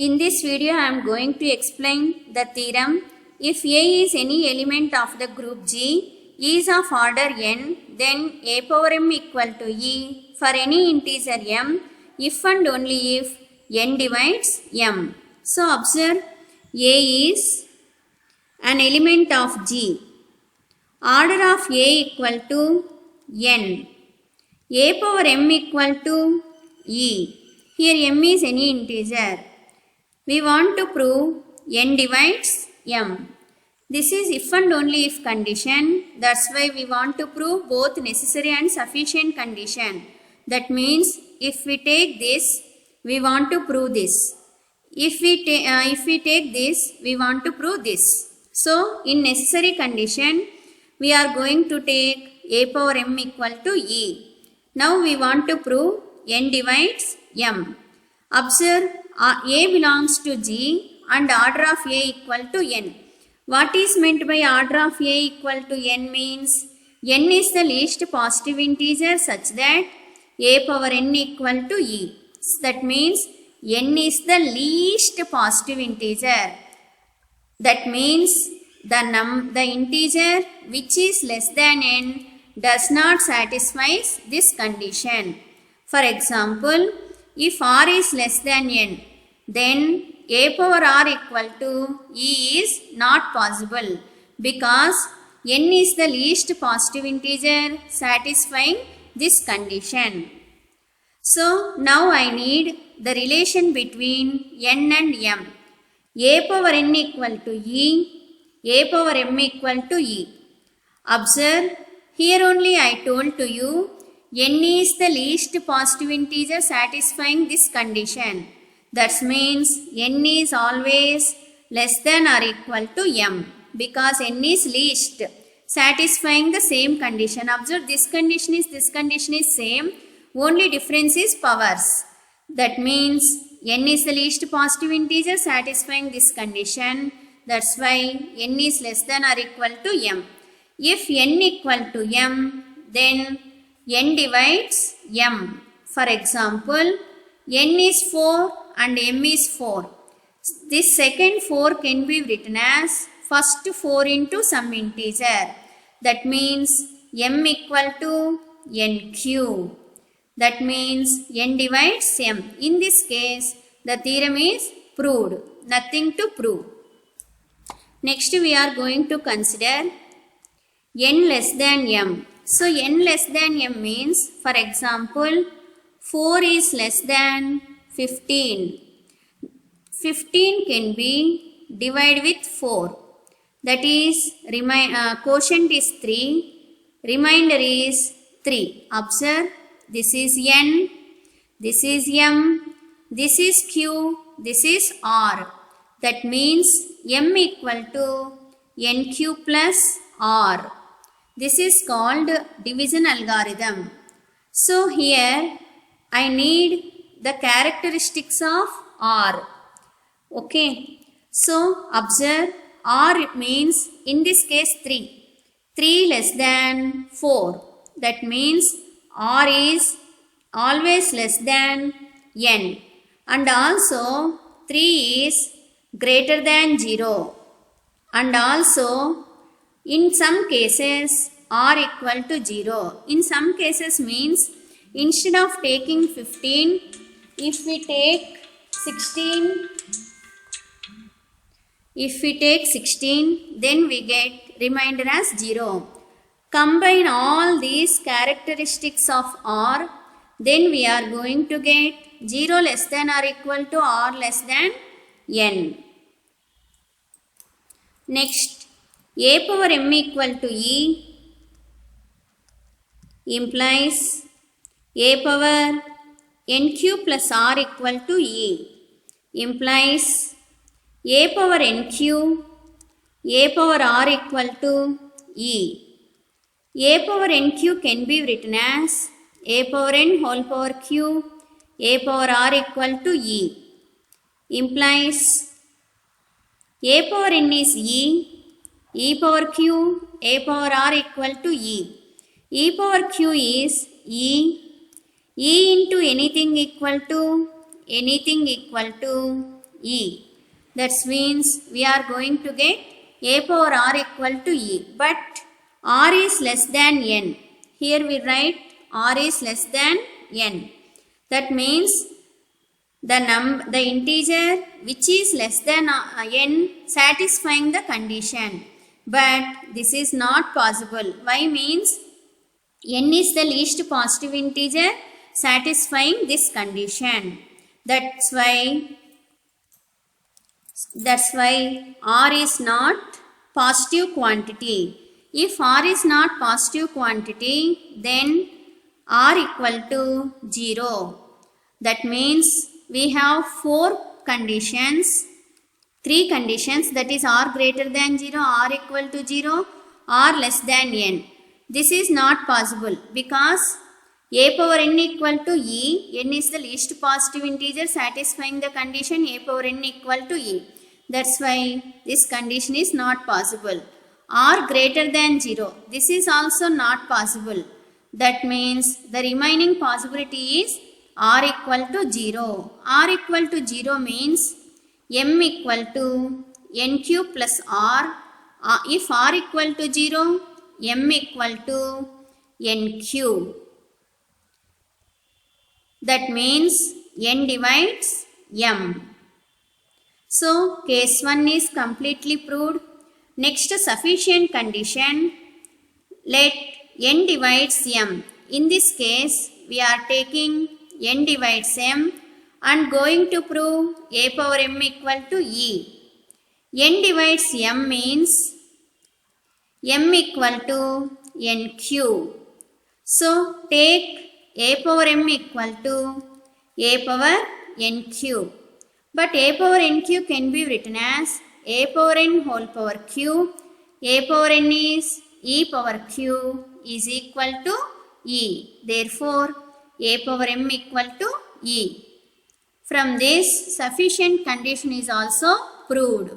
In this video, I am going to explain the theorem. If A is any element of the group G is of order n, then A power m equal to E for any integer m, if and only if n divides m. So observe, A is an element of G. Order of A equal to n. A power m equal to E. Here m is any integer. We want to prove n divides m. This is if and only if condition. That's why we want to prove both necessary and sufficient condition. That means if we take this, we want to prove this. If we take this, we want to prove this. So in necessary condition, we are going to take a power m equal to e. Now we want to prove n divides m. Observe, A belongs to G and order of A equal to n. What is meant by order of A equal to n means n is the least positive integer such that A power n equal to E. That means n is the least positive integer. That means the integer which is less than n does not satisfy this condition. For example, if r is less than n, then a power r equal to e is not possible because n is the least positive integer satisfying this condition. So now I need the relation between n and m. A power n equal to e, a power m equal to e. Observe, here only I told to you n is the least positive integer satisfying this condition. That means n is always less than or equal to m because n is least satisfying the same condition. Observe, this condition is same, only difference is powers. That means n is the least positive integer satisfying this condition. That's why n is less than or equal to m. If n equal to m, then n divides m. For example, n is 4 and m is 4. This second 4 can be written as first 4 into some integer. That means m equal to n cube. That means n divides m. In this case, the theorem is proved. Nothing to prove. Next we are going to consider n less than m. So n less than m means, for example, 4 is less than 15. 15 can be divided with 4. That is, quotient is 3. Remainder is 3. Observe, this is n, this is m, this is q, this is r. That means m equal to nq plus r. This is called division algorithm. So here I need the characteristics of r. Okay. So observe, r means in this case 3. 3 less than 4. That means r is always less than n. And also 3 is greater than 0. And also in some cases r equal to 0. In some cases means instead of taking 15, if we take 16, then we get remainder as 0. Combine all these characteristics of r, then we are going to get 0 less than or equal to r less than n. Next, a power m equal to e implies a power nq plus r equal to e, implies a power nq, a power r equal to e. A power nq can be written as a power n whole power q, a power r equal to e, implies a power n is e power q, a power r equal to e. E power q is e into anything equal to e. That means we are going to get a power r equal to e. But r is less than n. Here we write r is less than n. That means the integer which is less than n satisfying the condition. But this is not possible. Why? Means n is the least positive integer satisfying this condition. That's why r is not positive quantity. If r is not positive quantity, then r equal to 0. That means we have 4 conditions, 3 conditions, that is r greater than 0, r equal to 0, r less than n. This is not possible because a power n equal to e, n is the least positive integer satisfying the condition a power n equal to e. That's why this condition is not possible. R greater than 0, this is also not possible. That means the remaining possibility is r equal to 0. R equal to 0 means m equal to n cube plus r. If r equal to 0, m equal to n cube. That means n divides m. So case 1 is completely proved. Next, sufficient condition. Let n divides m. In this case, we are taking n divides m and going to prove a power m equal to e. N divides m means m equal to n cube. So take a power m equal to a power n cube. But a power n cube can be written as a power n whole power cube. A power n is e power cube is equal to e. Therefore, a power m equal to e. From this, sufficient condition is also proved.